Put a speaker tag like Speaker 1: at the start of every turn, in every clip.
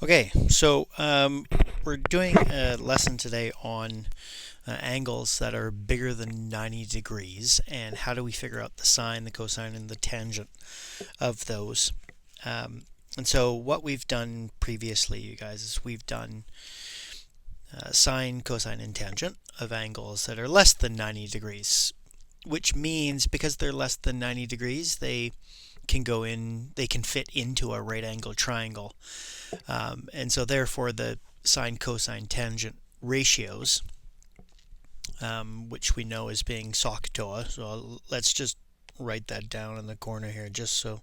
Speaker 1: Okay, so we're doing a lesson today on angles that are bigger than 90 degrees and how do we figure out the sine, the cosine, and the tangent of those. And so what we've done previously, you guys, is we've done sine, cosine, and tangent of angles that are less than 90 degrees, which means because they're less than 90 degrees, they can fit into a right angle triangle. And so therefore the sine, cosine, tangent ratios, which we know as being SOHCAHTOA. So let's just write that down in the corner here just so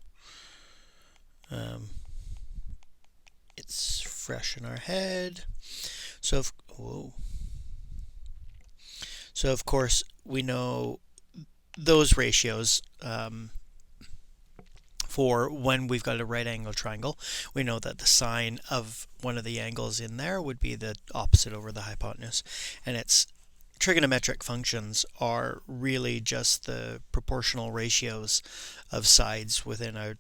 Speaker 1: it's fresh in our head. So so of course we know those ratios for when we've got a right angle triangle. We know that the sine of one of the angles in there would be the opposite over the hypotenuse, and its trigonometric functions are really just the proportional ratios of sides within a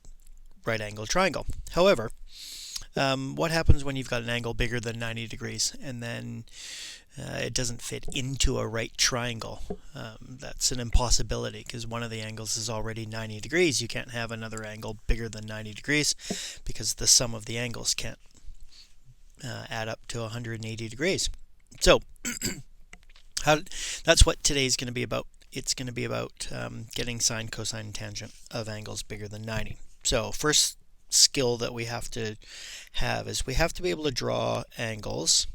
Speaker 1: right angle triangle. However, what happens when you've got an angle bigger than 90 degrees and then it doesn't fit into a right triangle? That's an impossibility because one of the angles is already 90 degrees. You can't have another angle bigger than 90 degrees because the sum of the angles can't add up to 180 degrees. So that's what today's going to be about. It's going to be about getting sine, cosine, and tangent of angles bigger than 90. So first skill that we have to have is we have to be able to draw angles.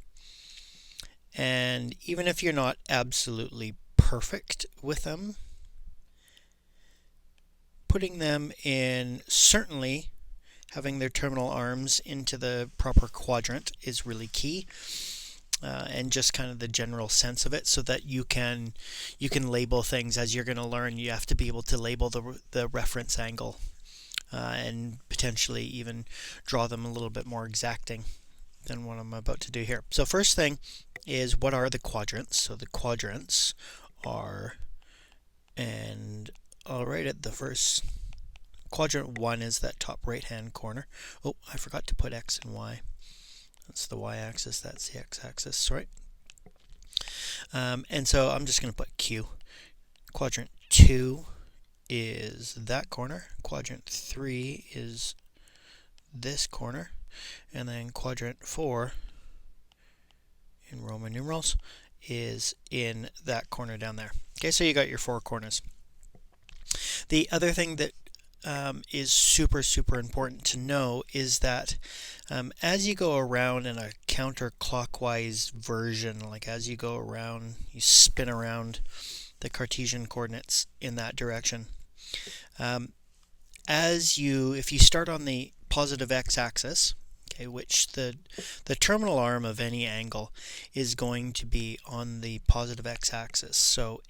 Speaker 1: And even if you're not absolutely perfect with them, putting them in, certainly having their terminal arms into the proper quadrant is really key. And just kind of the general sense of it, so that you can label things as you're going to learn. You have to be able to label the reference angle and potentially even draw them a little bit more exacting than what I'm about to do here. So first thing is, what are the quadrants? So the quadrants are, and I'll write it, the first quadrant 1 is that top right hand corner. Oh, I forgot to put x and y. That's the y-axis, that's the x-axis, sorry. And so I'm just going to put Q. Quadrant 2 is that corner. Quadrant 3 is this corner. And then quadrant 4, in Roman numerals, is in that corner down there. Okay, so you got your 4 corners. The other thing that is super important to know is that as you go around in a counterclockwise version, like as you go around, you spin around the Cartesian coordinates in that direction. If you start on the positive x-axis, okay, which the terminal arm of any angle is going to be on the positive x-axis, so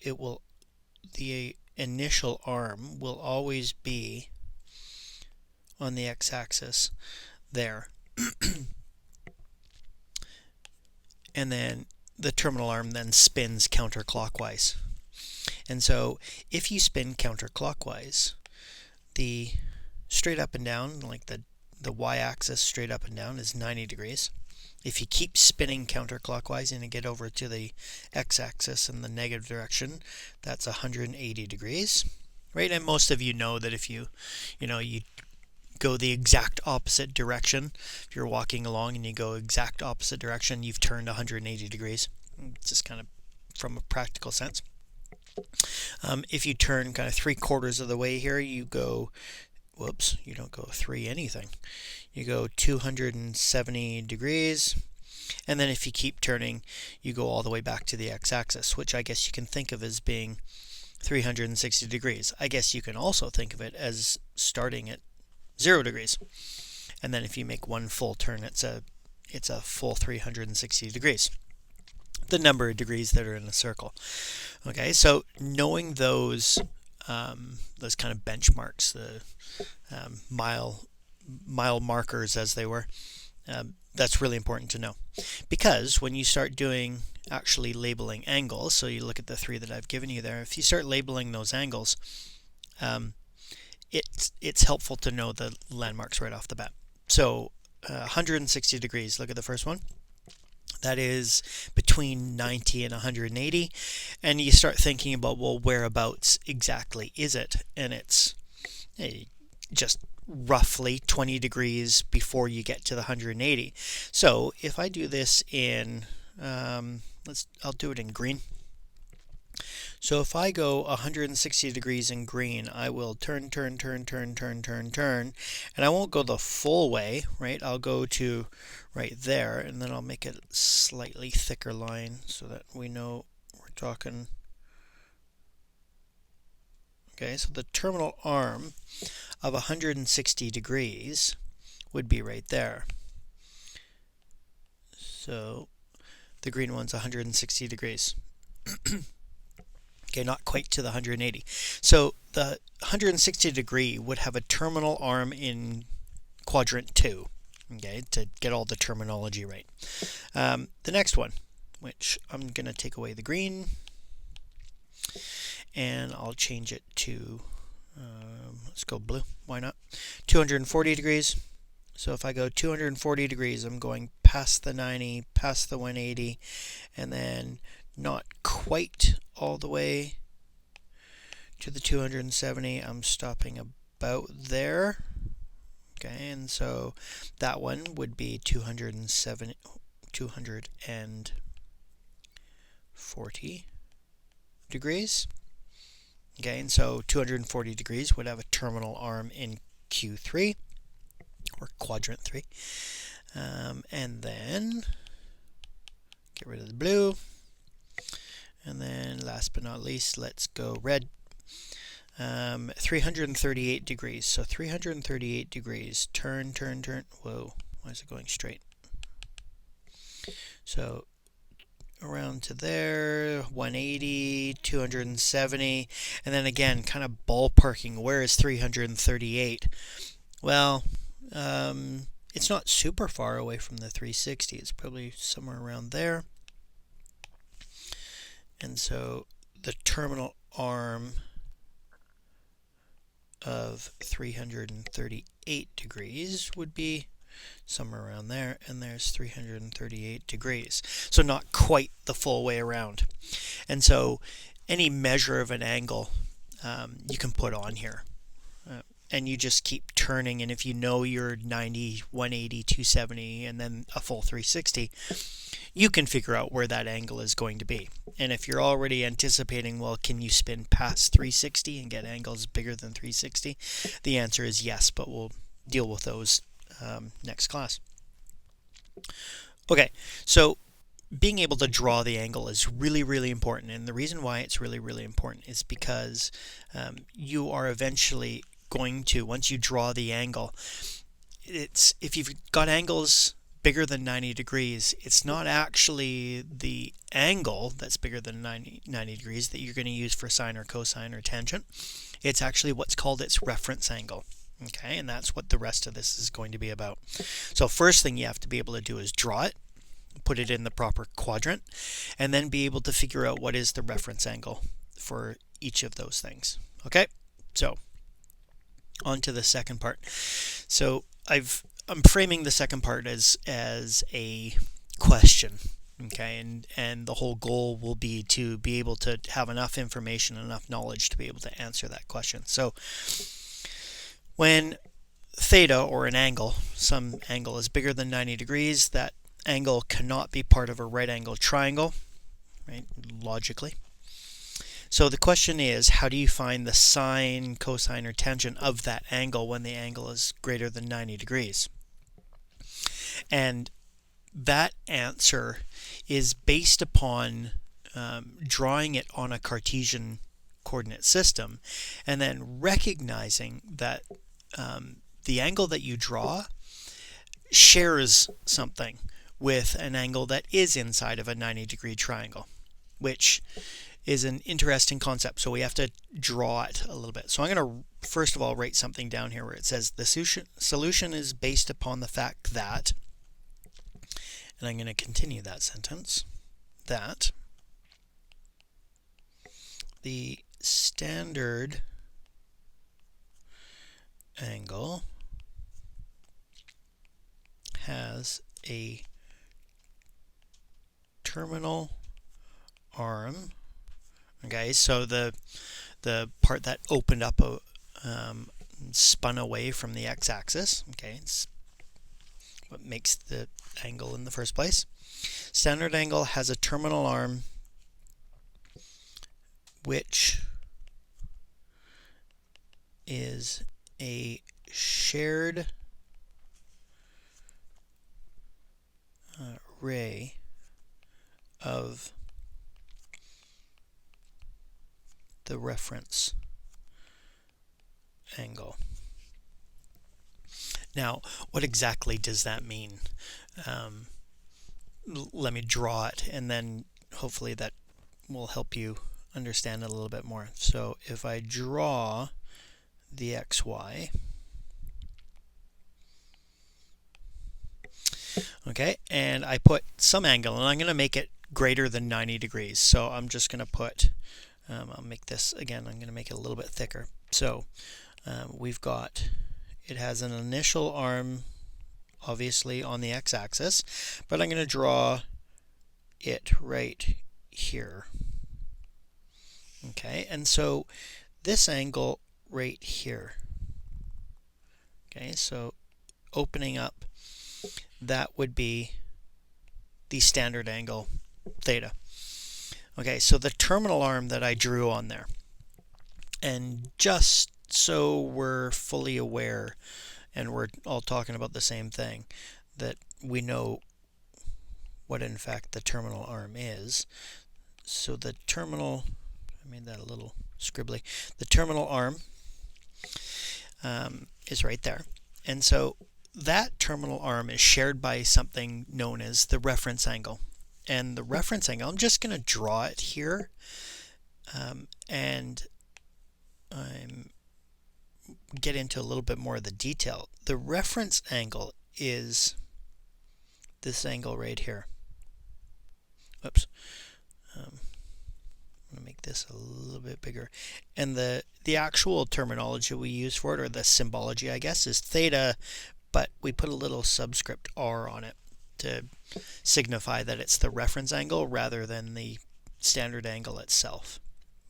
Speaker 1: the initial arm will always be on the x-axis there. And then the terminal arm then spins counterclockwise. And so if you spin counterclockwise, the straight up and down, like the y-axis straight up and down, is 90 degrees. If you keep spinning counterclockwise and you get over to the x-axis in the negative direction, that's 180 degrees, right? And most of you know that if you go the exact opposite direction, if you're walking along and you go exact opposite direction, you've turned 180 degrees. It's just kind of from a practical sense. If you turn kind of 3/4 of the way here, you go, whoops, you don't go 3 anything. You go 270 degrees. And then if you keep turning, you go all the way back to the x-axis, which I guess you can think of as being 360 degrees. I guess you can also think of it as starting at 0 degrees. And then if you make one full turn, it's a full 360 degrees. The number of degrees that are in a circle. Okay, so knowing those kind of benchmarks, the mile markers as they were, that's really important to know, because when you start doing actually labeling angles, so you look at the 3 that I've given you there, if you start labeling those angles, it's helpful to know the landmarks right off the bat. So 160 degrees. Look at the first one. That is between 90 and 180. And you start thinking about, well, whereabouts exactly is it? And it's just roughly 20 degrees before you get to the 180. So if I do this in, I'll do it in green. So if I go 160 degrees in green, I will turn, and I won't go the full way, right? I'll go to right there, and then I'll make it a slightly thicker line so that we know we're talking. Okay, so the terminal arm of 160 degrees would be right there. So the green one's 160 degrees. Okay, not quite to the 180. So the 160 degree would have a terminal arm in quadrant 2, okay, to get all the terminology right. The next one, which I'm going to take away the green, and I'll change it to, let's go blue, why not? 240 degrees. So if I go 240 degrees, I'm going past the 90, past the 180, and then not quite all the way to the 270. I'm stopping about there. Okay, and so that one would be 240 degrees. Okay, and so 240 degrees would have a terminal arm in Q3 or quadrant 3. And then get rid of the blue. And then last but not least, let's go red. 338 degrees. So 338 degrees. Turn. Whoa, why is it going straight? So around to there, 180, 270, and then again, kind of ballparking. Where is 338? Well, it's not super far away from the 360. It's probably somewhere around there. And so the terminal arm of 338 degrees would be somewhere around there, and there's 338 degrees. So not quite the full way around. And so any measure of an angle you can put on here. And you just keep turning, and if you know you're 90, 180, 270, and then a full 360, you can figure out where that angle is going to be. And if you're already anticipating, well, can you spin past 360 and get angles bigger than 360? The answer is yes, but we'll deal with those next class. Okay, so being able to draw the angle is really, really important. And the reason why it's really, really important is because you are eventually going to, once you draw the angle, if you've got angles bigger than 90 degrees, it's not actually the angle that's bigger than 90 degrees that you're going to use for sine or cosine or tangent. It's actually what's called its reference angle. Okay, and that's what the rest of this is going to be about. So first thing you have to be able to do is draw it, put it in the proper quadrant, and then be able to figure out what is the reference angle for each of those things. Okay, so on to the second part. So I'm framing the second part as a question. Okay, and the whole goal will be to be able to have enough information, enough knowledge to be able to answer that question. So when theta, or an angle, some angle is bigger than 90 degrees, that angle cannot be part of a right angle triangle, right, logically. So the question is, how do you find the sine, cosine, or tangent of that angle when the angle is greater than 90 degrees? And that answer is based upon drawing it on a Cartesian coordinate system, and then recognizing that the angle that you draw shares something with an angle that is inside of a 90-degree triangle, which is an interesting concept. So we have to draw it a little bit. So I'm going to first of all write something down here where it says the solution is based upon the fact that, and I'm going to continue that sentence, that the standard angle has a terminal arm. Okay, so the part that opened up spun away from the x-axis. Okay, it's what makes the angle in the first place. Standard angle has a terminal arm which is a shared ray of the reference angle. Now, what exactly does that mean? Let me draw it, and then hopefully that will help you understand it a little bit more. So if I draw the xy, okay, and I put some angle, and I'm going to make it greater than 90 degrees. So I'm just going to put, I'll make this, again, I'm going to make it a little bit thicker. So we've got, it has an initial arm, obviously, on the x-axis, but I'm going to draw it right here. Okay, and so this angle right here, okay, so opening up, that would be the standard angle theta. Okay, so the terminal arm that I drew on there, and just so we're fully aware and we're all talking about the same thing, that we know what in fact the terminal arm is. So the terminal, I made that a little scribbly, the terminal arm is right there. And so that terminal arm is shared by something known as the reference angle. And the reference angle, I'm just going to draw it here, and I'm get into a little bit more of the detail. The reference angle is this angle right here. Oops. I'm going to make this a little bit bigger. And the actual terminology we use for it, or the symbology, I guess, is theta, but we put a little subscript r on it to signify that it's the reference angle rather than the standard angle itself.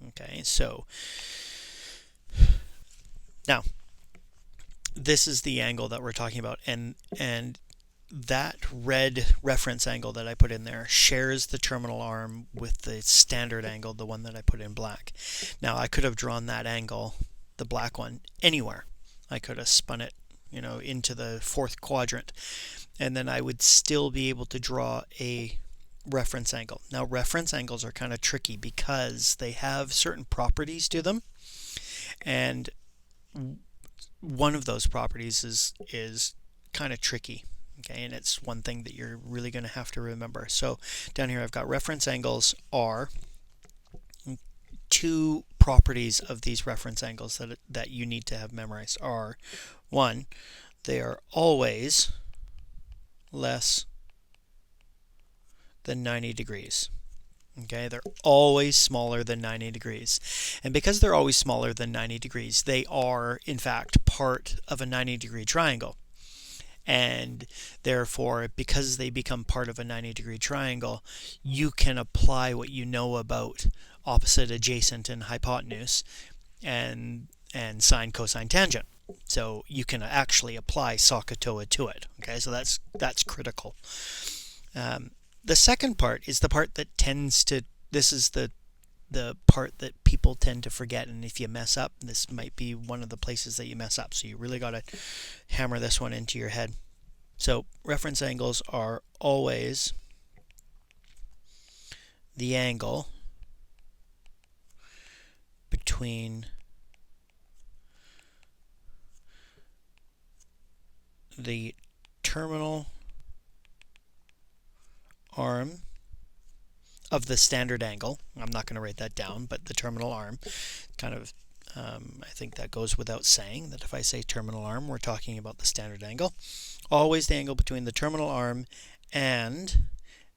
Speaker 1: Okay, so now this is the angle that we're talking about, and that red reference angle that I put in there shares the terminal arm with the standard angle, the one that I put in black. Now I could have drawn that angle, the black one, anywhere. I could have spun it, you know, into the fourth quadrant, and then I would still be able to draw a reference angle. Now reference angles are kind of tricky because they have certain properties to them, and one of those properties is kind of tricky. Okay, and it's one thing that you're really going to have to remember. So down here I've got reference angles are two properties of these reference angles that you need to have memorized are, one, they are always less than 90 degrees. Okay, they're always smaller than 90 degrees. And because they're always smaller than 90 degrees, they are, in fact, part of a 90-degree triangle. And therefore, because they become part of a 90-degree triangle, you can apply what you know about opposite, adjacent, and hypotenuse, and sine, cosine, tangent. So you can actually apply SOHCAHTOA to it. Okay, so that's critical. The second part is the part that tends to, this is the part that people tend to forget, and if you mess up, this might be one of the places that you mess up. So you really got to hammer this one into your head. So reference angles are always the angle between the terminal arm of the standard angle. I'm not going to write that down, but the terminal arm, kind of, I think that goes without saying, that if I say terminal arm, we're talking about the standard angle. Always the angle between the terminal arm and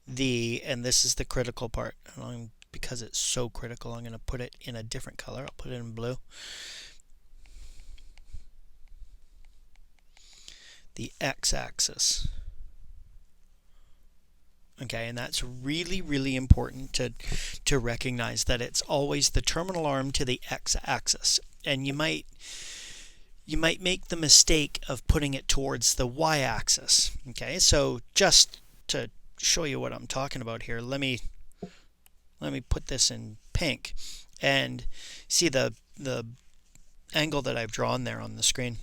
Speaker 1: and this is the critical part, because it's so critical, I'm going to put it in a different color. I'll put it in blue. The x-axis. Okay, and that's really, really important to recognize that it's always the terminal arm to the x-axis. And you might make the mistake of putting it towards the y-axis. Okay, so just to show you what I'm talking about here, let me put this in pink and see the angle that I've drawn there on the screen.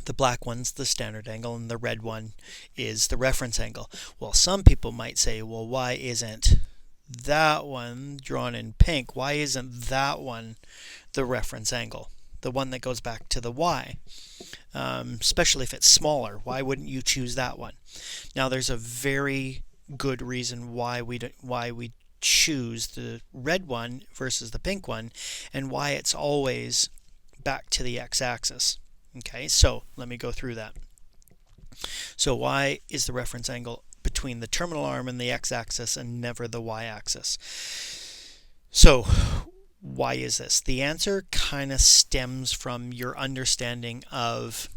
Speaker 1: The black one's the standard angle and the red one is the reference angle. Well, some people might say, well, why isn't that one drawn in pink? Why isn't that one the reference angle? The one that goes back to the y, especially if it's smaller. Why wouldn't you choose that one? Now, there's a very good reason why we choose the red one versus the pink one, and why it's always back to the x-axis. Okay, so let me go through that. So y is the reference angle between the terminal arm and the x-axis and never the y-axis. So why is this? The answer kind of stems from your understanding of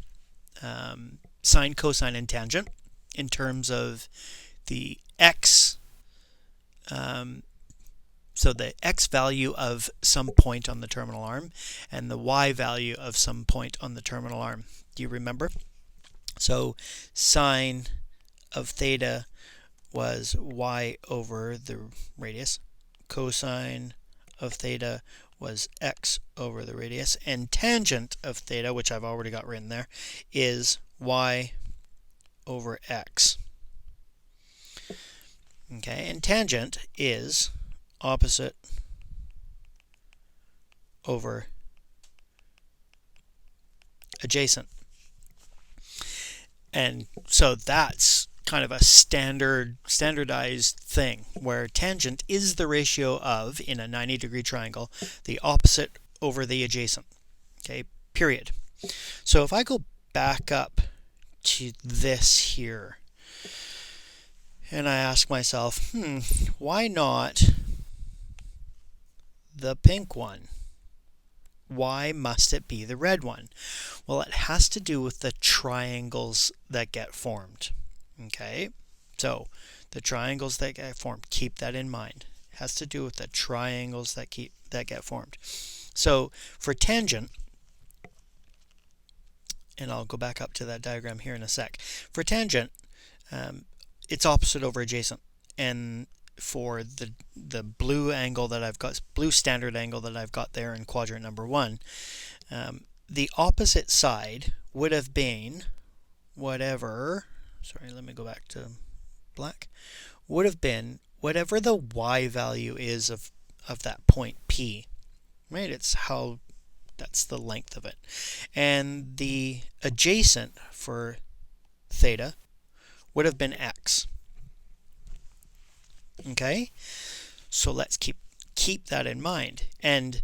Speaker 1: sine, cosine, and tangent in terms of the x, so the x value of some point on the terminal arm and the y value of some point on the terminal arm. Do you remember? So sine of theta was y over the radius. Cosine of theta was x over the radius. And tangent of theta, which I've already got written there, is y over x. Okay, and tangent is opposite over adjacent. And so that's kind of a standardized thing where tangent is the ratio of, in a 90-degree triangle, the opposite over the adjacent. Okay, period. So if I go back up to this here and I ask myself, why not the pink one? Why must it be the red one? Well, it has to do with the triangles that get formed. Okay, so the triangles that get formed, keep that in mind. It has to do with the triangles that get formed. So for tangent, and I'll go back up to that diagram here in a sec. For tangent, it's opposite over adjacent, and for the blue angle that I've got, blue standard angle that I've got there in quadrant number 1, the opposite side would have been whatever, sorry, let me go back to black, would have been whatever the y value is of that point P, right? That's the length of it. And the adjacent for theta would have been x. Okay, so let's keep that in mind. And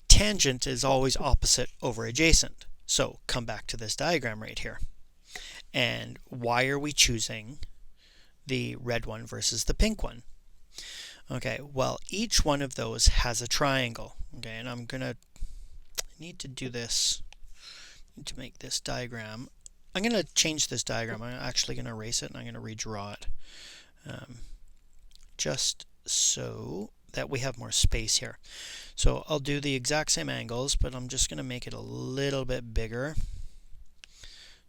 Speaker 1: tangent is always opposite over adjacent. So come back to this diagram right here. And why are we choosing the red one versus the pink one? Okay, well, each one of those has a triangle. Okay, and I need to do this, to make this diagram. I'm going to change this diagram. I'm actually going to erase it and I'm going to redraw it. Just so that we have more space here. So I'll do the exact same angles, but I'm just going to make it a little bit bigger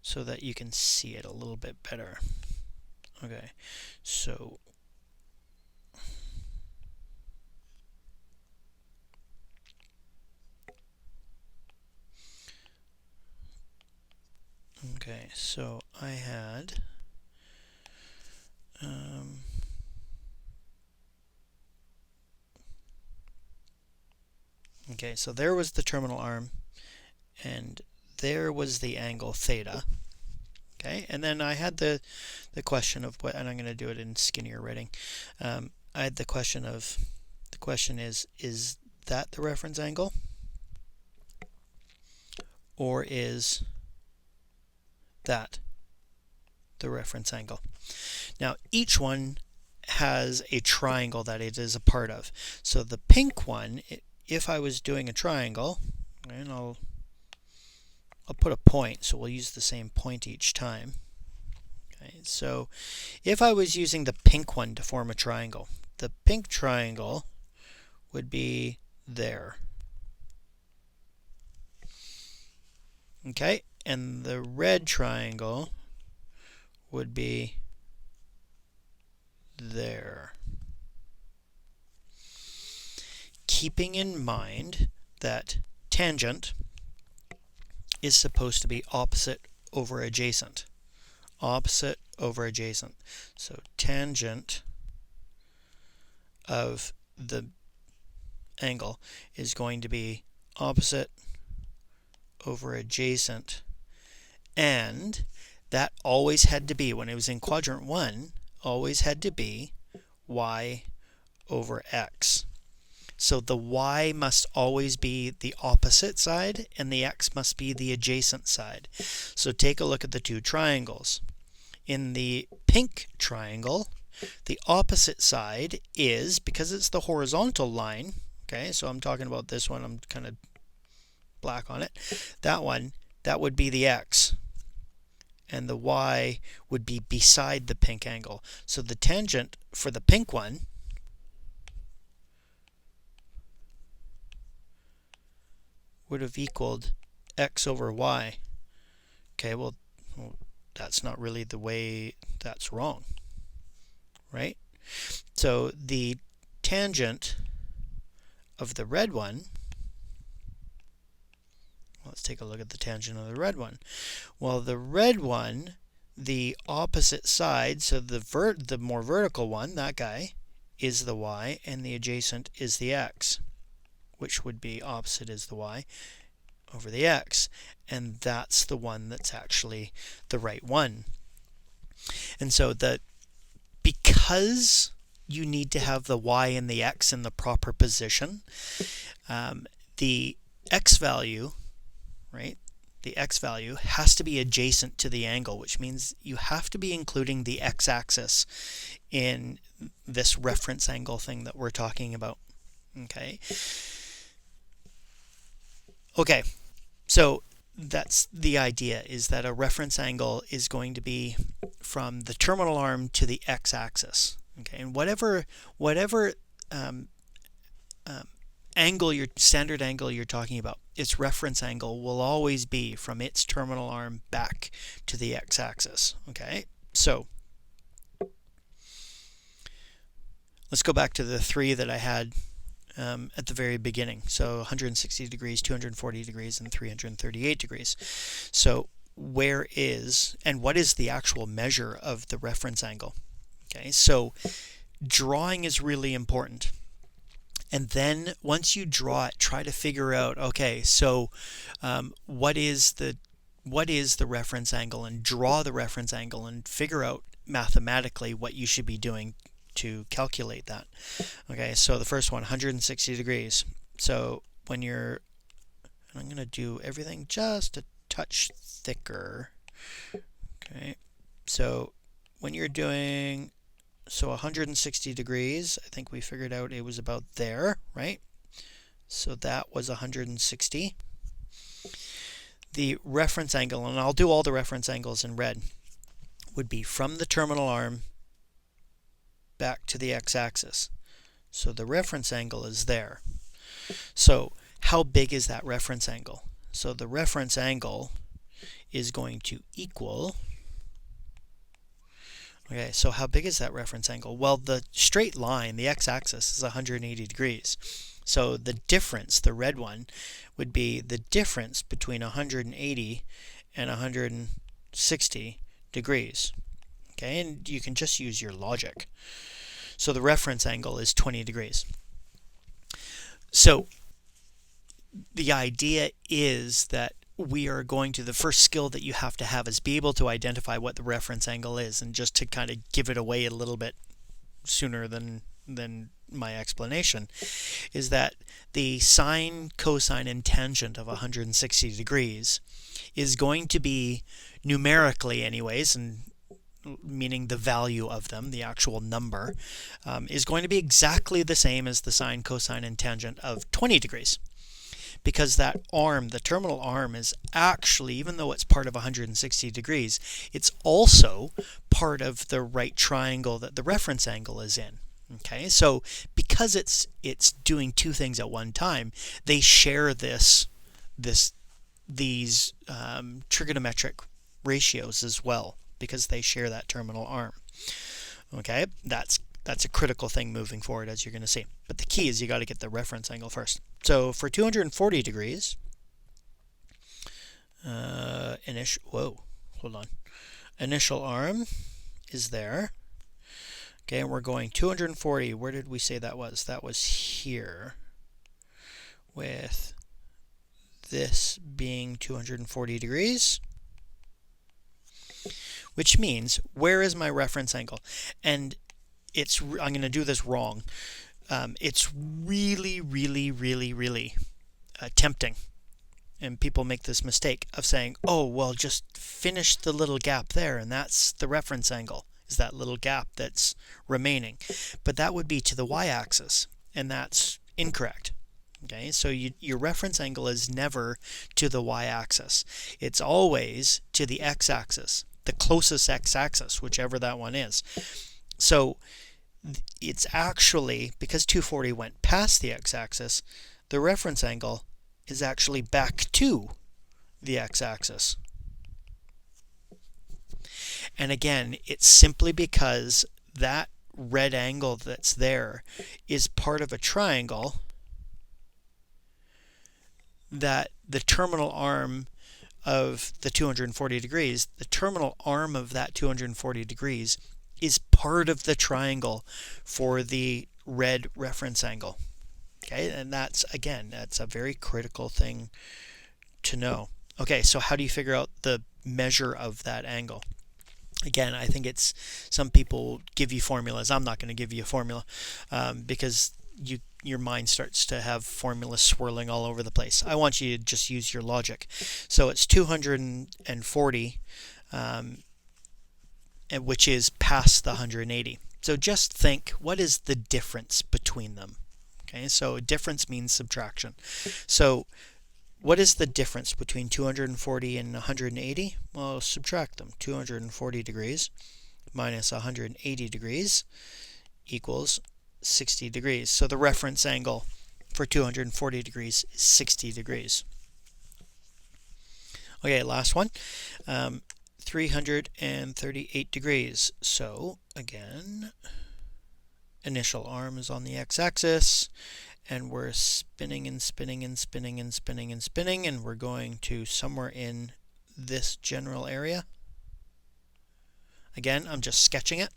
Speaker 1: so that you can see it a little bit better. Okay, so I had okay, so there was the terminal arm, and there was the angle theta. Okay, and then I had the question of what, and I'm going to do it in skinnier writing. I had the question is that the reference angle, or is that the reference angle? Now each one has a triangle that it is a part of. So the pink one, if I was doing a triangle, and I'll put a point, so we'll use the same point each time. Okay, so if I was using the pink one to form a triangle, the pink triangle would be there. Okay, and the red triangle would be there. Keeping in mind that tangent is supposed to be opposite over adjacent. Opposite over adjacent. So tangent of the angle is going to be opposite over adjacent, and that always had to be, when it was in quadrant 1, always had to be y over x. So the y must always be the opposite side and the x must be the adjacent side. So take a look at the two triangles. In the pink triangle, the opposite side is, because it's the horizontal line, okay, so I'm talking about this one, I'm kind of black on it, that one, that would be the x, and the y would be beside the pink angle. So the tangent for the pink one would have equaled x over y. Okay, well, that's not really the way, that's wrong, right? So the tangent of the red one, let's take a look at the tangent of the red one. Well, the red one, the opposite side, so the more vertical one, that guy, is the y, and the adjacent is the x, which would be opposite is the y over the x, and that's the one that's actually the right one. And so because you need to have the y and the x in the proper position, the x value, right, the x value has to be adjacent to the angle, which means you have to be including the x-axis in this reference angle thing that we're talking about. Okay, so that's the idea, is that a reference angle is going to be from the terminal arm to the x-axis. Okay, and whatever standard angle you're talking about, its reference angle will always be from its terminal arm back to the x-axis. Okay, so let's go back to the three that I had at the very beginning. So 160 degrees, 240 degrees, and 338 degrees. So where is, and what is the actual measure of the reference angle? Okay, so drawing is really important. And then once you draw it, try to figure out, okay, so what is the reference angle, and draw the reference angle and figure out mathematically what you should be doing to calculate that. Okay, so the first one, 160 degrees. So when you're, I'm going to do everything just a touch thicker. Okay, so when you're doing, so 160 degrees, I think we figured out it was about there, right? So that was 160. The reference angle, and I'll do all the reference angles in red, would be from the terminal arm back to the x-axis. So the reference angle is there. So how big is that reference angle? So the reference angle is going to equal, okay, so how big is that reference angle? Well, the straight line, the x-axis, is 180 degrees. So the difference, the red one, would be the difference between 180 and 160 degrees. Okay, and you can just use your logic. So the reference angle is 20 degrees. So the idea is that we are going to, the first skill that you have to have is be able to identify what the reference angle is, and just to kind of give it away a little bit sooner than my explanation, is that the sine, cosine, and tangent of 160 degrees is going to be, numerically anyways, and meaning the value of them, the actual number, is going to be exactly the same as the sine, cosine, and tangent of 20 degrees. because that arm, the terminal arm, is actually, even though it's part of 160 degrees, it's also part of the right triangle that the reference angle is in. Okay, so because it's doing two things at one time, they share these trigonometric ratios as well, because they share that terminal arm. Okay, that's a critical thing moving forward, as you're going to see. But the key is you got to get the reference angle first. So for 240 degrees, initial arm is there. Okay, and we're going 240. Where did we say that was? That was here, with this being 240 degrees. Which means, where is my reference angle? And I'm going to do this wrong. It's really, really, really, really tempting. And people make this mistake of saying, oh, well, just finish the little gap there, and that's the reference angle, is that little gap that's remaining. But that would be to the y-axis, and that's incorrect. Okay, so your reference angle is never to the y-axis. It's always to the x-axis, the closest x-axis, whichever that one is. So it's actually, because 240 went past the x-axis, the reference angle is actually back to the x-axis. And again, it's simply because that red angle that's there is part of a triangle that the terminal arm of the 240 degrees, the terminal arm of that 240 degrees is part of the triangle for the red reference angle. Okay, and that's a very critical thing to know. Okay, so how do you figure out the measure of that angle? Again, I think some people give you formulas. I'm not going to give you a formula because your mind starts to have formulas swirling all over the place. I want you to just use your logic. So it's 240, which is past the 180. So just think, what is the difference between them? Okay, so difference means subtraction. So what is the difference between 240 and 180? Well, subtract them. 240 degrees minus 180 degrees equals 60 degrees. So the reference angle for 240 degrees is 60 degrees. Okay, last one. 338 degrees. So again, initial arm is on the x-axis, and we're spinning and spinning and spinning and spinning and spinning, and we're going to somewhere in this general area. Again, I'm just sketching it.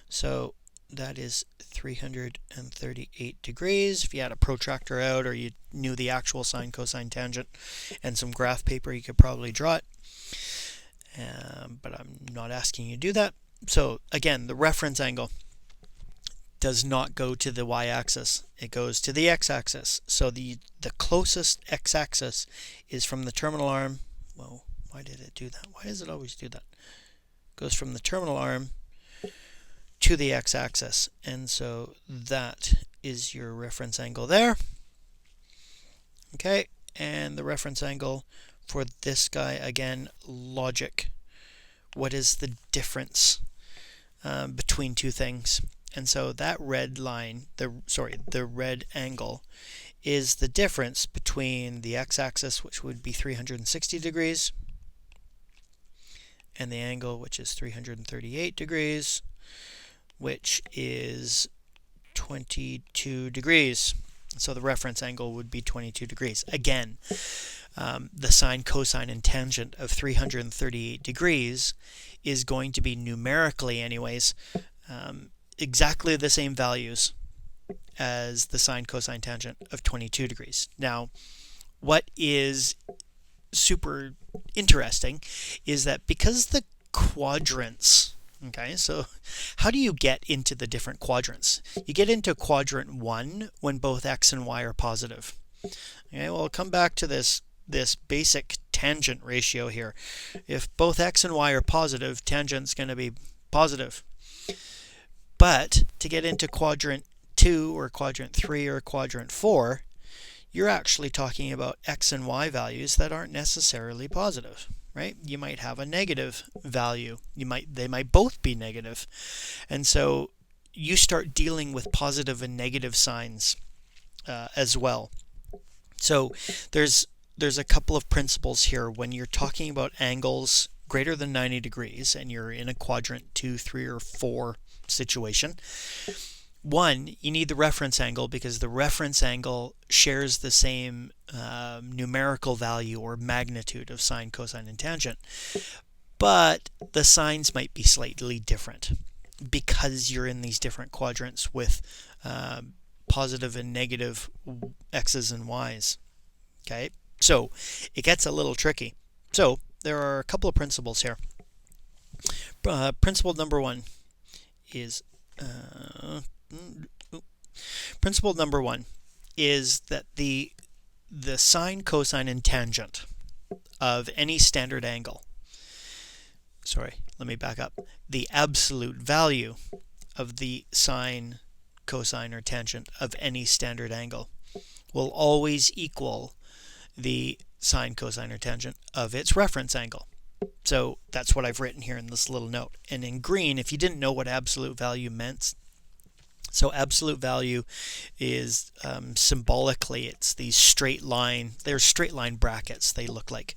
Speaker 1: So that is 338 degrees. If you had a protractor out, or you knew the actual sine, cosine, tangent, and some graph paper, you could probably draw it. But I'm not asking you to do that. So again, the reference angle does not go to the y-axis. It goes to the x-axis. So the closest x-axis is from the terminal arm. Whoa, why did it do that? Why does it always do that? It goes from the terminal arm to the x-axis. And so that is your reference angle there. Okay, and the reference angle for this guy, again, logic. What is the difference between two things? And so that red line, the red angle, is the difference between the x-axis, which would be 360 degrees, and the angle, which is 338 degrees, which is 22 degrees. So the reference angle would be 22 degrees. Again, the sine, cosine, and tangent of 338 degrees is going to be numerically, anyways, exactly the same values as the sine, cosine, tangent of 22 degrees. Now, what is super interesting is that because the quadrants, okay, so how do you get into the different quadrants? You get into quadrant 1 when both x and y are positive. Okay, well, I'll come back to this basic tangent ratio here. If both x and y are positive, tangent's going to be positive. But to get into quadrant 2 or quadrant 3 or quadrant 4, you're actually talking about x and y values that aren't necessarily positive, right? You might have a negative value. They might both be negative. And so you start dealing with positive and negative signs as well. So there's a couple of principles here when you're talking about angles greater than 90 degrees and you're in a quadrant 2, 3, or 4 situation. One, you need the reference angle because the reference angle shares the same numerical value or magnitude of sine, cosine, and tangent. But the signs might be slightly different because you're in these different quadrants with positive and negative x's and y's. Okay, so it gets a little tricky. So there are a couple of principles here. Principle number one is that the sine, cosine, and tangent of any standard angle. Sorry, let me back up. The absolute value of the sine, cosine, or tangent of any standard angle will always equal the sine, cosine, or tangent of its reference angle. So that's what I've written here in this little note. And in green, if you didn't know what absolute value meant, so absolute value is symbolically, it's these straight line, they're straight line brackets, they look like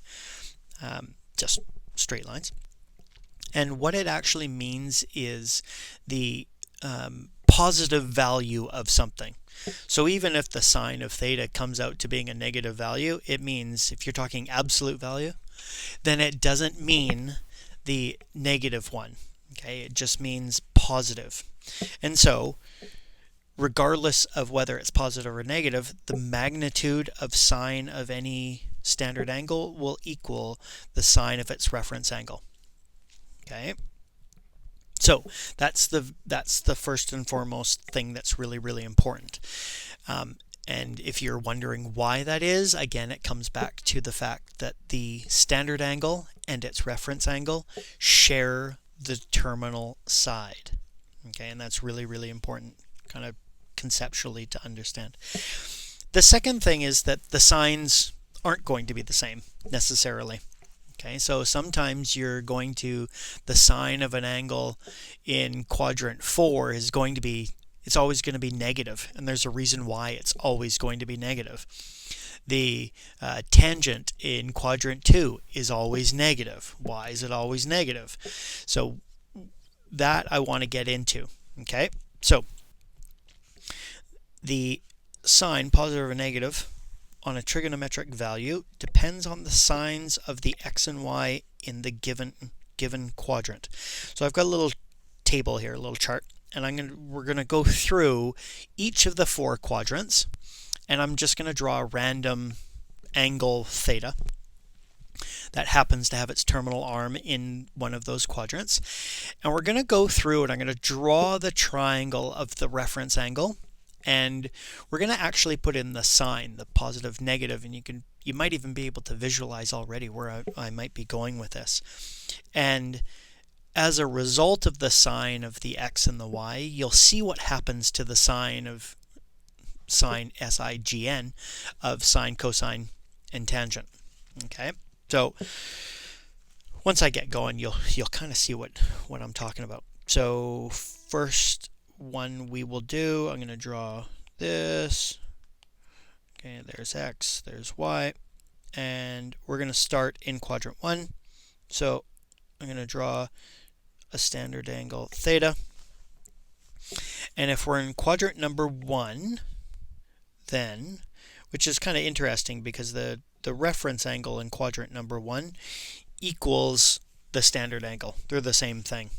Speaker 1: just straight lines. And what it actually means is the positive value of something. So even if the sine of theta comes out to being a negative value, it means, if you're talking absolute value, then it doesn't mean the negative one. Okay, it just means positive. And so, regardless of whether it's positive or negative, the magnitude of sine of any standard angle will equal the sine of its reference angle. Okay, so that's the first and foremost thing that's really, really important. And if you're wondering why that is, again, it comes back to the fact that the standard angle and its reference angle share the terminal side. Okay, and that's really, really important, kind of conceptually, to understand. The second thing is that the signs aren't going to be the same necessarily. Okay, so sometimes the sine of an angle in quadrant 4 is it's always going to be negative, and there's a reason why it's always going to be negative. The tangent in quadrant 2 is always negative. Why is it always negative? So that I want to get into. Okay, so the sign, positive or negative, on a trigonometric value depends on the signs of the x and y in the given quadrant. So I've got a little table here, a little chart, and we're going to go through each of the 4 quadrants, and I'm just going to draw a random angle theta that happens to have its terminal arm in one of those quadrants. And we're going to go through and I'm going to draw the triangle of the reference angle. And we're going to actually put in the sign, the positive, negative, and you might even be able to visualize already where I might be going with this. And as a result of the sign of the x and the y, you'll see what happens to the sign of sine, S-I-G-N, of sine, cosine, and tangent. Okay, so once I get going, you'll kind of see what I'm talking about. So first one we will do, I'm going to draw this. Okay, there's x, there's y, and we're going to start in quadrant 1. So I'm going to draw a standard angle theta. And if we're in quadrant number 1, then, which is kind of interesting because the reference angle in quadrant number 1 equals the standard angle. They're the same thing.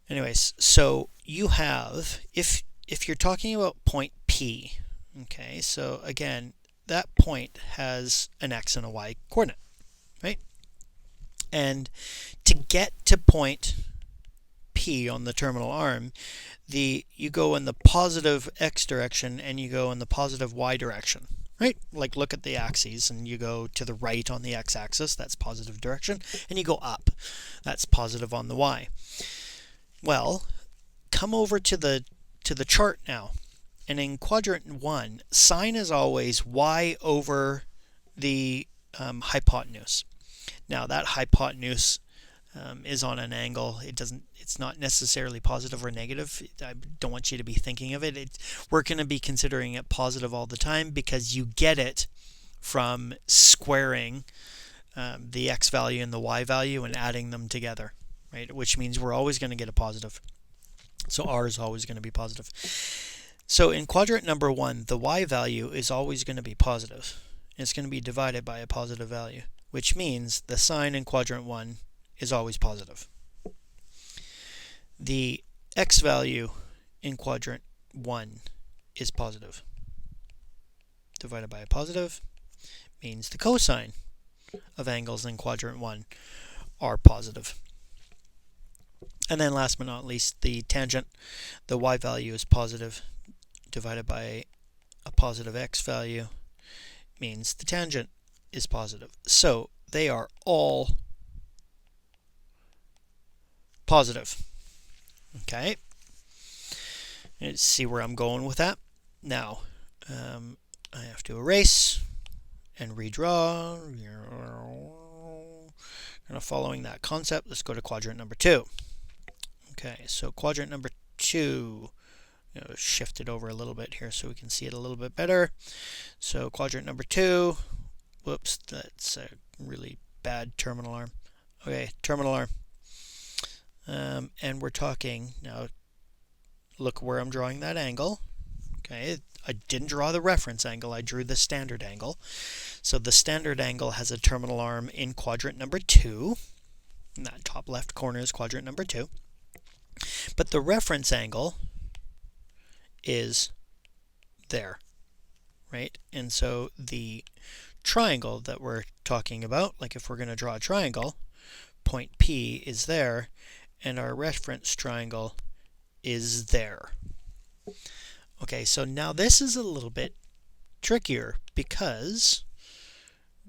Speaker 1: Anyways, so you have, if you're talking about point P, okay, so again, that point has an x and a y coordinate, right? And to get to point P on the terminal arm, you go in the positive x direction and you go in the positive y direction, right? Like look at the axes and you go to the right on the x-axis, that's positive direction, and you go up, that's positive on the y. Well, come over to the chart now, And in quadrant 1, sine is always y over the hypotenuse. Now that hypotenuse is on an angle. It's not necessarily positive or negative. I don't want you to be thinking of it. We're going to be considering it positive all the time because you get it from squaring the x value and the y value and adding them together, right? Which means we're always going to get a positive. So r is always going to be positive. So in quadrant number 1, the y value is always going to be positive. It's going to be divided by a positive value, which means the sign in quadrant 1 is always positive. The x value in quadrant 1 is positive. Divided by a positive means the cosine of angles in quadrant 1 are positive. And then last but not least, the tangent, the y value is positive, divided by a positive x value means the tangent is positive. So they are all positive. Okay, let's see where I'm going with that. Now, I have to erase and redraw. Kind of following that concept, let's go to quadrant number 2. Okay, so quadrant number 2, shift it over a little bit here so we can see it a little bit better. So quadrant number 2, whoops, that's a really bad terminal arm. Okay, terminal arm. And we're talking, now look where I'm drawing that angle. Okay, I didn't draw the reference angle, I drew the standard angle. So the standard angle has a terminal arm in quadrant number 2. And that top left corner is quadrant number 2. But the reference angle is there, right? And so the triangle that we're talking about, like if we're going to draw a triangle, point P is there, and our reference triangle is there. Okay, so now this is a little bit trickier because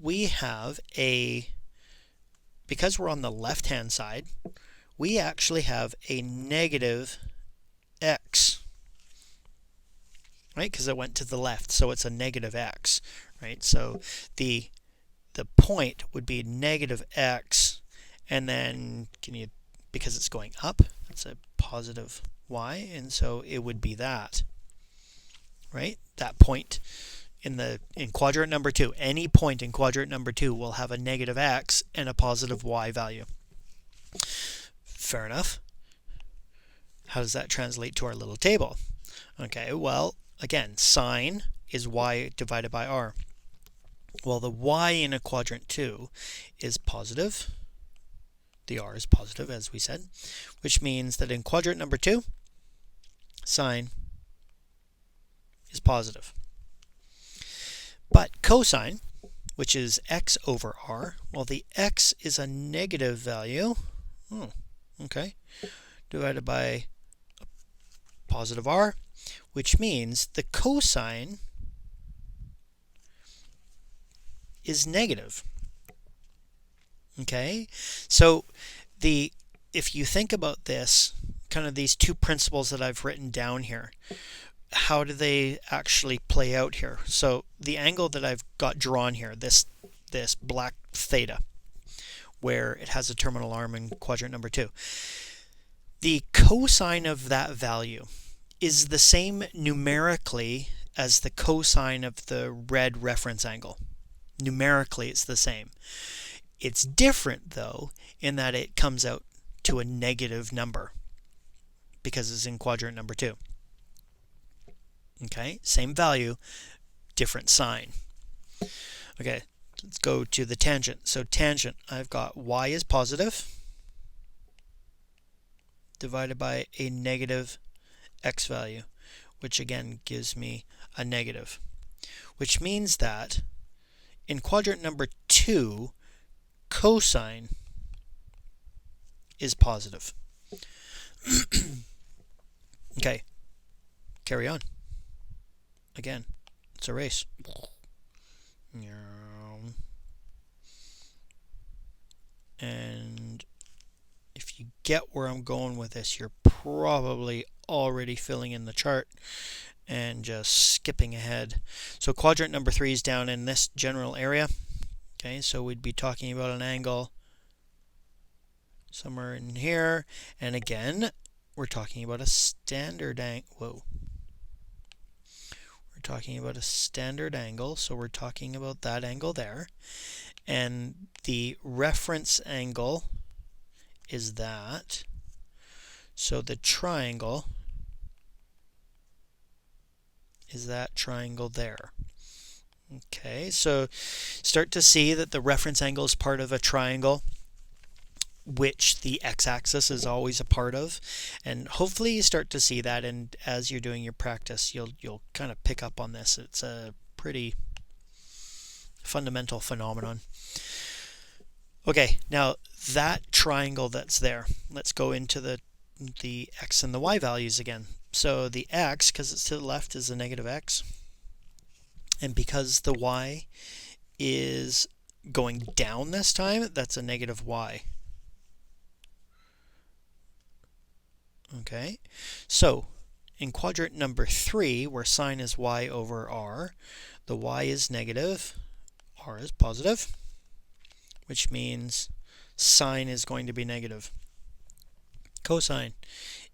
Speaker 1: we have because we're on the left-hand side, we actually have a negative x, right? Because it went to the left, so it's a negative x, right? So the point would be negative x, and then because it's going up, it's a positive y, and so it would be that, right? That point in quadrant number 2, any point in quadrant number 2 will have a negative x and a positive y value. Fair enough. How does that translate to our little table? Okay, well, again, sine is y divided by r. Well, the y in a quadrant 2 is positive. The r is positive, as we said, which means that in quadrant number 2, sine is positive. But cosine, which is x over r, well, the x is a negative value, okay, divided by positive r, which means the cosine is negative. Okay, so if you think about this, kind of these two principles that I've written down here, how do they actually play out here? So the angle that I've got drawn here, this black theta, where it has a terminal arm in quadrant number 2, the cosine of that value is the same numerically as the cosine of the red reference angle. Numerically, it's the same. It's different, though, in that it comes out to a negative number because it's in quadrant number 2. Okay, same value, different sign. Okay, let's go to the tangent. So tangent, I've got y is positive divided by a negative x value, which again gives me a negative, which means that in quadrant number 2, cosine is positive. Okay, carry on. Again, let's erase. And if you get where I'm going with this, you're probably already filling in the chart and just skipping ahead. So quadrant number 3 is down in this general area. Okay, so we'd be talking about an angle somewhere in here, and again, we're talking about a standard angle. Whoa. We're talking about a standard angle, so we're talking about that angle there. And the reference angle is that. So the triangle is that triangle there. Okay, so start to see that the reference angle is part of a triangle, which the x-axis is always a part of, and hopefully you start to see that, and as you're doing your practice you'll kind of pick up on this. It's a pretty fundamental phenomenon. Okay, now that triangle that's there, let's go into the x and the y values again. So the x, because it's to the left, is a negative x, and because the y is going down this time, that's a negative y. Okay, so in quadrant number 3, where sine is y over r, the y is negative, r is positive, which means sine is going to be negative. Cosine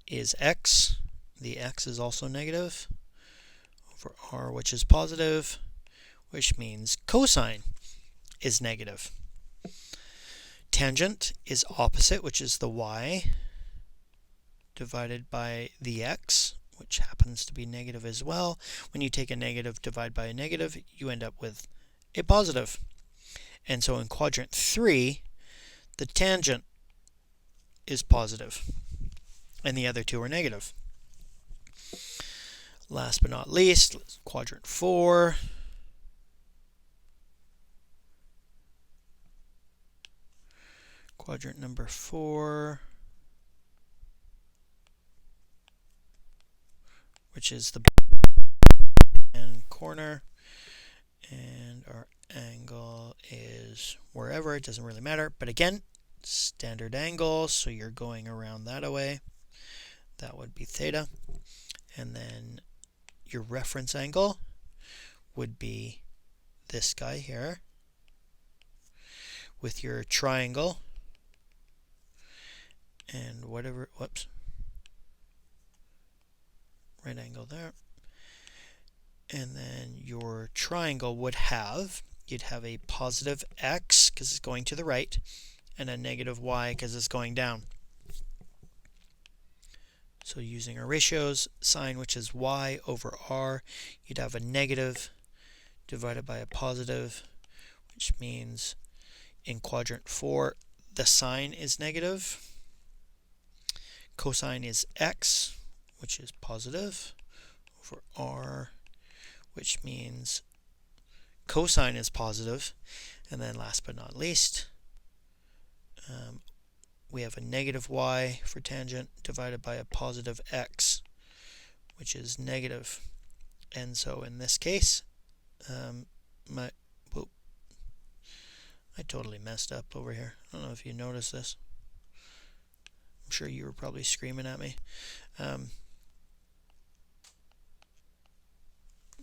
Speaker 1: is x, the x is also negative, over r, which is positive, which means cosine is negative. Tangent is opposite, which is the y, divided by the x, which happens to be negative as well. When you take a negative, divide by a negative, you end up with a positive. And so in quadrant 3, the tangent is positive, and the other two are negative. Last but not least, quadrant 4. Quadrant number 4, which is the corner, and our angle is wherever, it doesn't really matter, but again, standard angle, so you're going around that away. That would be theta, and then your reference angle would be this guy here with your triangle and whatever, whoops, right angle there. And then your triangle would have, you'd have a positive x because it's going to the right, and a negative y because it's going down. So using our ratios, sine, which is y over r, you'd have a negative divided by a positive, which means in quadrant 4, the sine is negative. Cosine is x, which is positive, over r, which means cosine is positive. And then last but not least, we have a negative y for tangent divided by a positive x, which is negative. And so in this case, I totally messed up over here. I don't know if you noticed this. I'm sure you were probably screaming at me.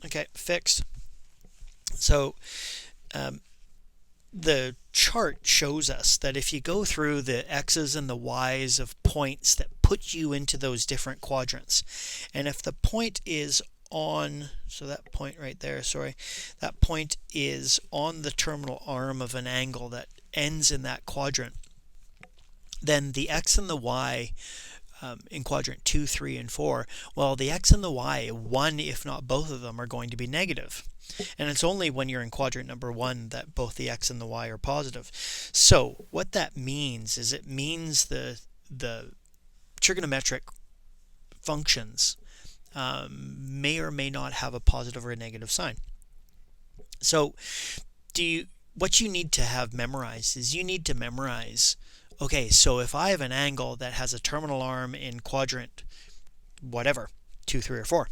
Speaker 1: Okay, fixed. So the chart shows us that if you go through the x's and the y's of points that put you into those different quadrants, and if the point is on, so that point right there, sorry, that point is on the terminal arm of an angle that ends in that quadrant, then the x and the y in quadrant 2, 3, and 4, well, the x and the y, one if not both of them, are going to be negative. And it's only when you're in quadrant number 1 that both the x and the y are positive. So what that means is it means the trigonometric functions may or may not have a positive or a negative sign. So what you need to have memorized is you need to memorize, okay, so if I have an angle that has a terminal arm in quadrant whatever, 2, 3, or 4,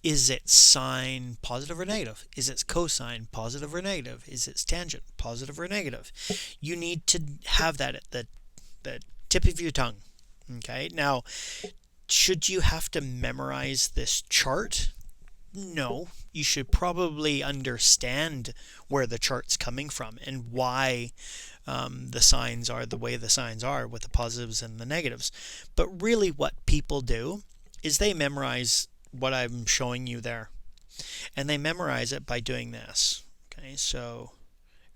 Speaker 1: is its sine positive or negative? Is its cosine positive or negative? Is its tangent positive or negative? You need to have that at the tip of your tongue. Okay, now Should you have to memorize this chart? No, you should probably understand where the chart's coming from and why the signs are the way the signs are with the positives and the negatives. But really what people do is they memorize what I'm showing you there. And they memorize it by doing this. Okay, so,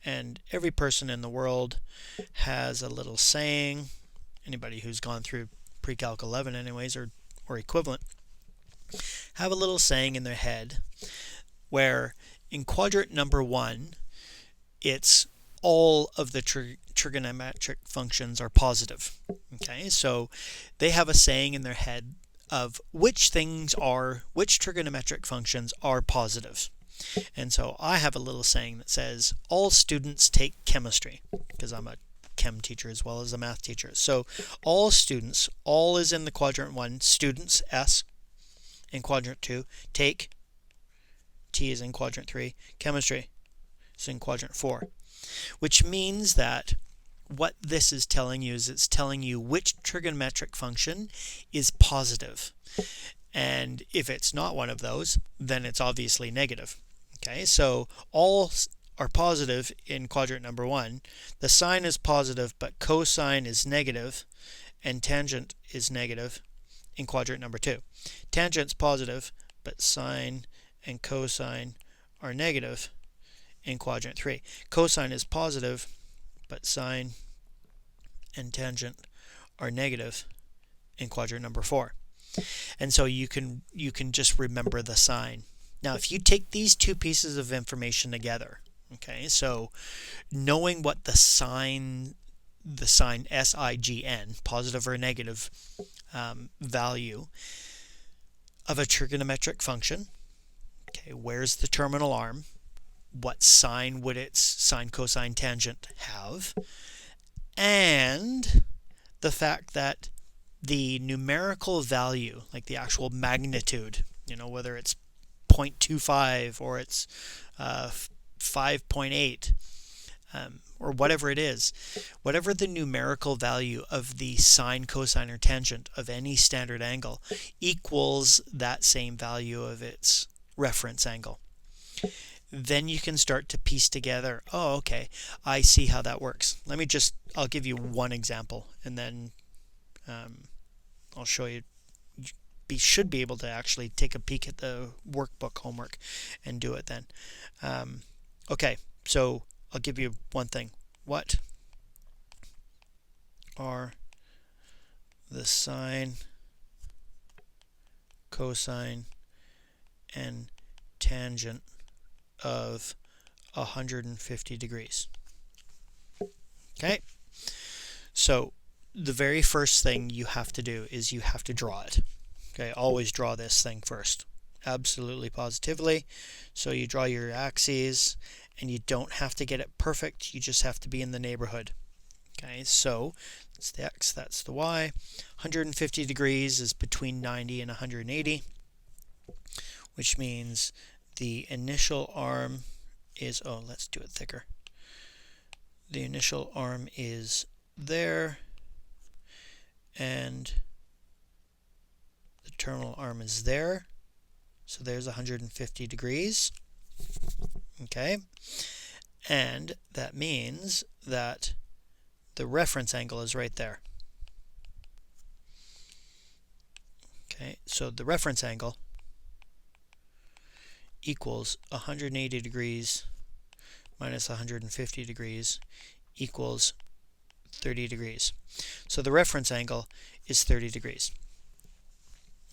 Speaker 1: and every person in the world has a little saying. Anybody who's gone through pre-calc 11 anyways, or equivalent, have a little saying in their head where in quadrant number 1, it's all of the trigonometric functions are positive. Okay, so they have a saying in their head of which trigonometric functions are positive. And so I have a little saying that says all students take chemistry, because I'm a chem teacher as well as a math teacher. So all students, all is in the quadrant 1, students, S, in quadrant 2, take, T is in quadrant 3, chemistry is in quadrant 4. Which means that what this is telling you is it's telling you which trigonometric function is positive. And if it's not one of those, then it's obviously negative. Okay, so all are positive in quadrant number 1. The sine is positive, but cosine is negative, and tangent is negative in quadrant number 2. Tangent's positive, but sine and cosine are negative in quadrant 3. Cosine is positive, but sine and tangent are negative in quadrant number 4. And so you can just remember the sign. Now, if you take these two pieces of information together, okay, so knowing what the sign SIGN, positive or negative value of a trigonometric function, okay, where's the terminal arm? What sign would its sine, cosine, tangent have? And the fact that the numerical value, like the actual magnitude, whether it's 0.25 or it's 5.8 or whatever it is, whatever the numerical value of the sine, cosine, or tangent of any standard angle equals that same value of its reference angle. Then you can start to piece together, oh, okay, I see how that works. I'll give you one example, and then I'll show you. You should be able to actually take a peek at the workbook homework and do it then. Okay, so I'll give you one thing. What are the sine, cosine, and tangent of 150 degrees? Okay, so the very first thing you have to do is you have to draw it. Okay, always draw this thing first, absolutely positively. So you draw your axes, and you don't have to get it perfect, you just have to be in the neighborhood. Okay, so that's the x, that's the y. 150 degrees is between 90 and 180, which means the initial arm is, let's do it thicker. The initial arm is there, and the terminal arm is there. So there's 150 degrees. Okay, and that means that the reference angle is right there. Okay, so the reference angle equals 180 degrees minus 150 degrees equals 30 degrees. So the reference angle is 30 degrees.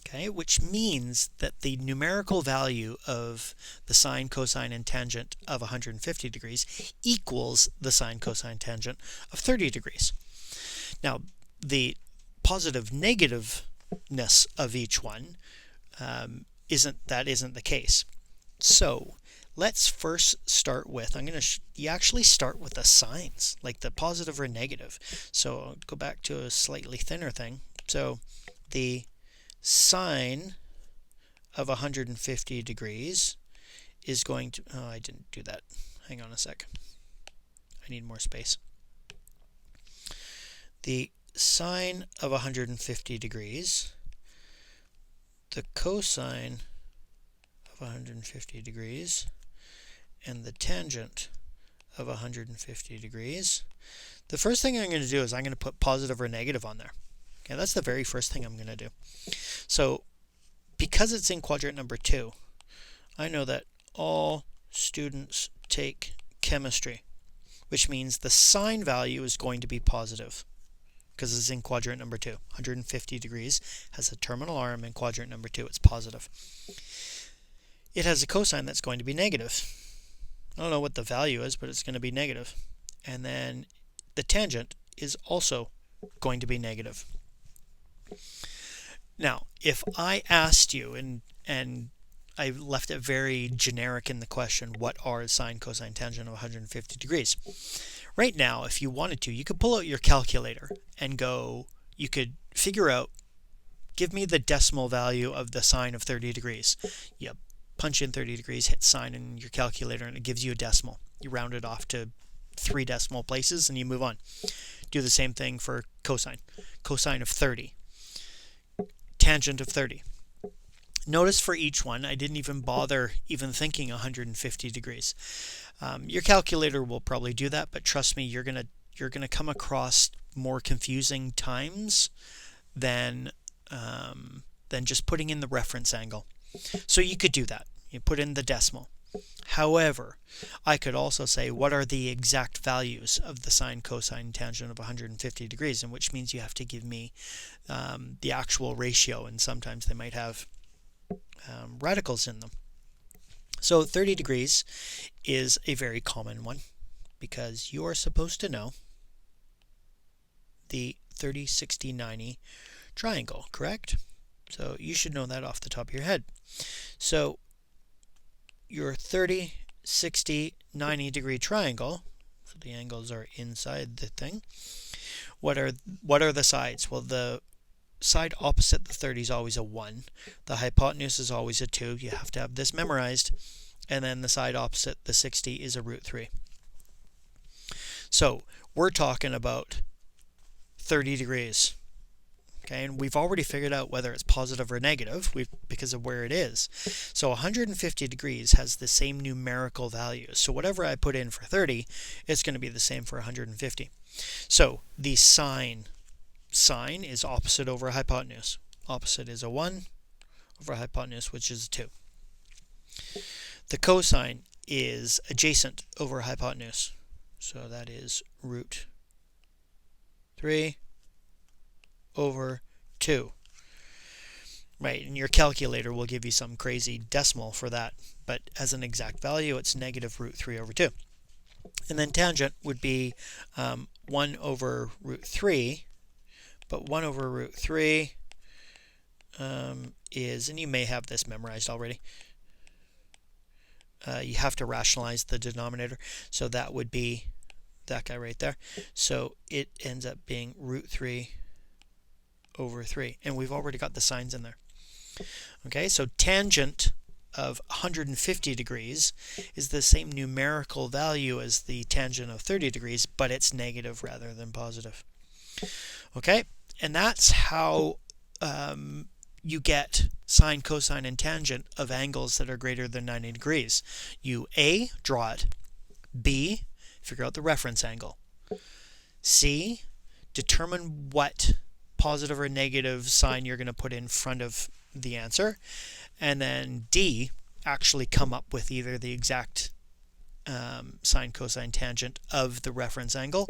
Speaker 1: Okay, which means that the numerical value of the sine, cosine, and tangent of 150 degrees equals the sine, cosine, tangent of 30 degrees. Now, the positive negativeness of each one isn't the case. So let's first start with, you actually start with the signs, like the positive or negative. So I'll go back to a slightly thinner thing. So the sine of 150 degrees is going to, I didn't do that. Hang on a sec. I need more space. The sine of 150 degrees the cosine of 150 degrees and the tangent of 150 degrees, the first thing I'm going to do is I'm going to put positive or negative on there. Okay, that's the very first thing I'm going to do. So because it's in quadrant number 2, I know that all students take chemistry, which means the sine value is going to be positive because it's in quadrant number 2. 150 degrees has a terminal arm in quadrant number 2. It's positive. It has a cosine that's going to be negative. I don't know what the value is, but it's going to be negative. And then the tangent is also going to be negative. Now, if I asked you, and I left it very generic in the question, what are sine, cosine, tangent of 150 degrees? Right now, if you wanted to, you could pull out your calculator and go, you could figure out, give me the decimal value of the sine of 30 degrees. You punch in 30 degrees, hit sine in your calculator, and it gives you a decimal. You round it off to 3 decimal places, and you move on. Do the same thing for cosine. Cosine of 30. Tangent of 30. Notice for each one, I didn't even bother even thinking 150 degrees. Your calculator will probably do that, but trust me, you're gonna come across more confusing times than just putting in the reference angle. So you could do that. You put in the decimal. However, I could also say what are the exact values of the sine, cosine, tangent of 150 degrees, and which means you have to give me the actual ratio, and sometimes they might have radicals in them. So 30 degrees is a very common one because you are supposed to know the 30, 60, 90 triangle, correct? So you should know that off the top of your head. So your 30, 60, 90 degree triangle, so the angles are inside the thing. What are the sides? Well, the side opposite the 30 is always a 1. The hypotenuse is always a 2. You have to have this memorized. And then the side opposite the 60 is a root 3. So we're talking about 30 degrees. Okay, and we've already figured out whether it's positive or negative because of where it is. So 150 degrees has the same numerical values. So whatever I put in for 30, it's going to be the same for 150. So the sine is opposite over hypotenuse. Opposite is a 1 over hypotenuse, which is a 2. The cosine is adjacent over hypotenuse. So that is root 3 over 2. Right, and your calculator will give you some crazy decimal for that, but as an exact value, it's negative root 3 over 2. And then tangent would be 1 over root 3, but 1 over root 3 is, and you may have this memorized already, you have to rationalize the denominator, so that would be that guy right there. So it ends up being root 3 over 3, and we've already got the signs in there. Okay, so tangent of 150 degrees is the same numerical value as the tangent of 30 degrees, but it's negative rather than positive. Okay, and that's how you get sine, cosine, and tangent of angles that are greater than 90 degrees. You A, draw it. B, figure out the reference angle. C, determine what positive or negative sign you're going to put in front of the answer. And then D, actually come up with either the exact sine, cosine, tangent of the reference angle,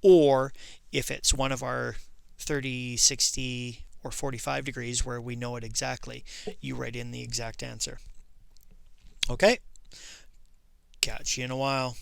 Speaker 1: or if it's one of our 30, 60, or 45 degrees where we know it exactly, you write in the exact answer. Okay? Catch you in a while.